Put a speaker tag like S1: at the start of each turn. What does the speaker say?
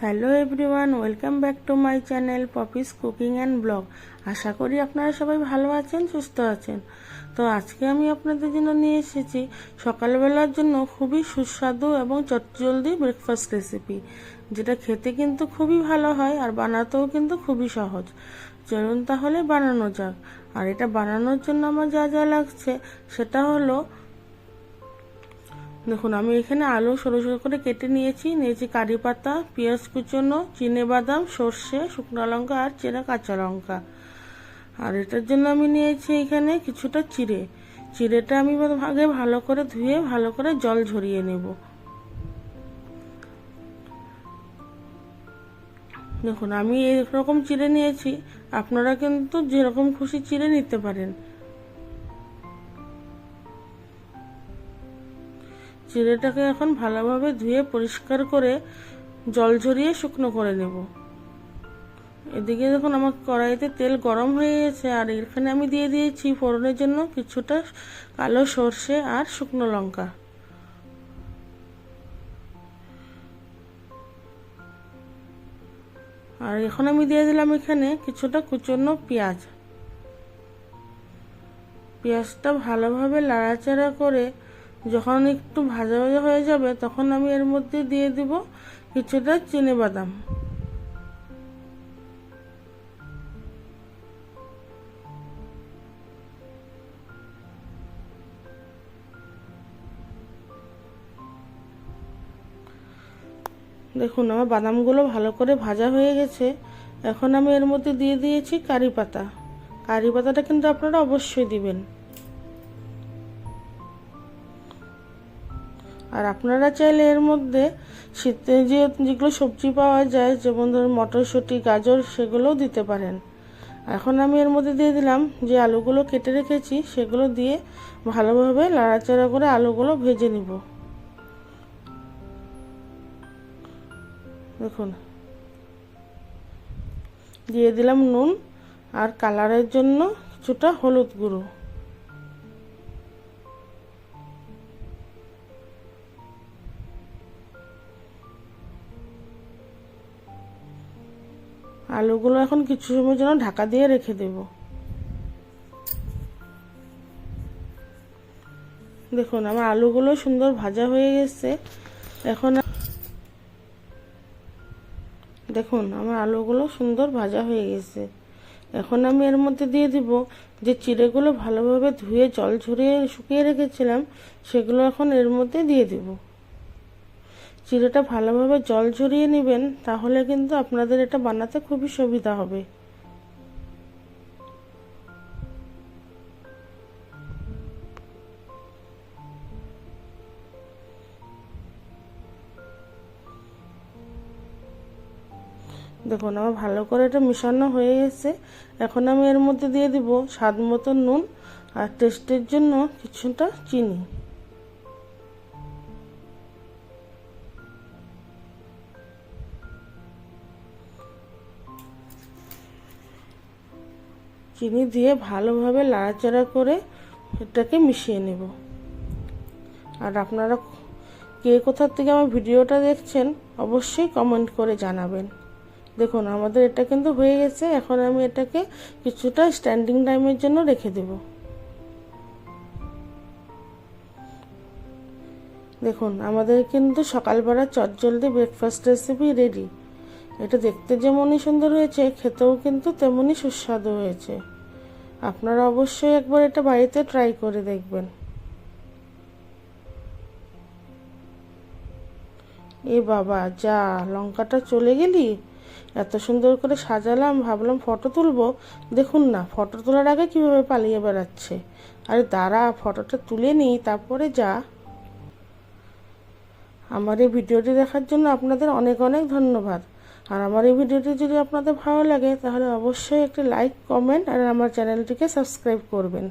S1: Hello everyone, welcome back to my channel Poppy's cooking and blog. আশা করি আপনারা সবাই ভালো আছেন, সুস্থ আছেন। তো আজকে আমি আপনাদের জন্য নিয়ে এসেছি সকালবেলার জন্য খুবই সুস্বাদু এবং চটজলদি ব্রেকফাস্ট রেসিপি, যেটা খেতে কিন্তু খুবই ভালো হয় আর বানাতেও কিন্তু খুবই সহজ। চলুন তাহলে বানানো যাক। আর এটা বানানোর জন্য আমার যা যা লাগছে সেটা হলো, দেখুন আমি এখানে আলু সরু সরু করে কেটে নিয়েছি কারি পাতা, পেঁয়াজ কুচনো, চিনেবাদাম, সর্ষে, শুকনো লঙ্কা আর চেরা কাঁচা লঙ্কা। আর এটার জন্য আমি নিয়েছি এখানে কিছুটা চিড়েটা আমি আগে ভালো করে ধুয়ে ভালো করে জল ঝরিয়ে নেব। দেখুন আমি এরকম চিড়ে নিয়েছি, আপনারা কিন্তু যেরকম খুশি চিড়ে নিতে পারেন। চিড়েটাকে এখন ভালোভাবে ধুয়ে পরিষ্কার করে জল ঝরিয়ে শুকনো করে নেব। এদিকে দেখুন আমার কড়াইতে তেল গরম হয়ে গেছে, আর এখানে আমি দিয়ে দিয়েছি ফোড়নের জন্য কিছুটা কালো সর্ষে আর শুকনো লঙ্কা। আর এখন আমি দিয়ে দিলাম এখানে কিছুটা কুচনো পেঁয়াজটা ভালোভাবে নাড়াচাড়া করে যখন একটু ভাজা ভাজা হয়ে যাবে তখন আমি এর মধ্যে দিয়ে দিব কিছুটা চিনেবাদাম। দেখুন আমার বাদামগুলো ভালো করে ভাজা হয়ে গেছে। এখন আমি এর মধ্যে দিয়ে দিয়েছি কারি পাতাটা কিন্তু আপনারা অবশ্যই দিবেন। আর আপনারা চাইলে এর মধ্যে শীতে যেগুলো সবজি পাওয়া যায়, যেমন ধরুন মটরশুঁটি, গাজর, সেগুলোও দিতে পারেন। এখন আমি এর মধ্যে দিয়ে দিলাম যে আলুগুলো কেটে রেখেছি, সেগুলো দিয়ে ভালোভাবে নাড়াচাড়া করে আলুগুলো ভেজে নিব। দেখুন দিয়ে দিলাম নুন আর কালারের জন্য কিছুটা হলুদ গুঁড়ো। আলুগুলো এখন কিছু সময়ের জন্য ঢাকা দিয়ে রেখে দেব। দেখুন আমার আলুগুলো সুন্দর ভাজা হয়ে গেছে। দেখুন আমার আলুগুলো সুন্দর ভাজা হয়ে গেছে। এখন আমি এর মধ্যে দিয়ে দিব যে চিড়েগুলো ভালোভাবে ধুয়ে জল ঝরিয়ে শুকিয়ে রেখেছিলাম, সেগুলো এখন এর মধ্যে দিয়ে দিব। চিড়েটা ভালোভাবে জল ঝরিয়ে নেবেন, তাহলে কিন্তু আপনাদের এটা বানাতে খুবই সুবিধা হবে। দেখুন আমার ভালো করে এটা মিশানো হয়ে গেছে। এখন আমি এর মধ্যে দিয়ে দিব স্বাদ মতো নুন আর টেস্টের জন্য কিছুটা চিনি। চিনি দিয়ে ভালোভাবে নাড়াচাড়া করে এটাকে মিশিয়ে নেব। আর আপনারা কে কোথা থেকে আমার ভিডিওটা দেখছেন অবশ্যই কমেন্ট করে জানাবেন। দেখুন আমাদের এটা কিন্তু হয়ে গেছে। এখন আমি এটাকে কিছুটা স্ট্যান্ডিং টাইমের জন্য রেখে দেব। দেখুন আমাদের কিন্তু সকালবেলা চটজলদি ব্রেকফাস্ট রেসিপি রেডি। এটা দেখতে যেমনই সুন্দর হয়েছে, খেতেও কিন্তু তেমনই সুস্বাদু হয়েছে। আপনারা অবশ্যই একবার এটা বাড়িতে ট্রাই করে দেখবেন। এ বাবা, যা লঙ্কাটা চলে গেলি! এত সুন্দর করে সাজালাম, ভাবলাম ফটো তুলবো, দেখুন না ফটো তোলার আগে কিভাবে পালিয়ে বেড়াচ্ছে। আরে দাঁড়া, ফটোটা তুলে নিই তারপরে যা। আমার এই ভিডিওটি দেখার জন্য আপনাদের অনেক অনেক ধন্যবাদ। আর আমার এই ভিডিওটি যদি আপনাদের ভালো লাগে তাহলে অবশ্যই একটি লাইক, কমেন্ট আর আমার চ্যানেলটিকে সাবস্ক্রাইব করবেন।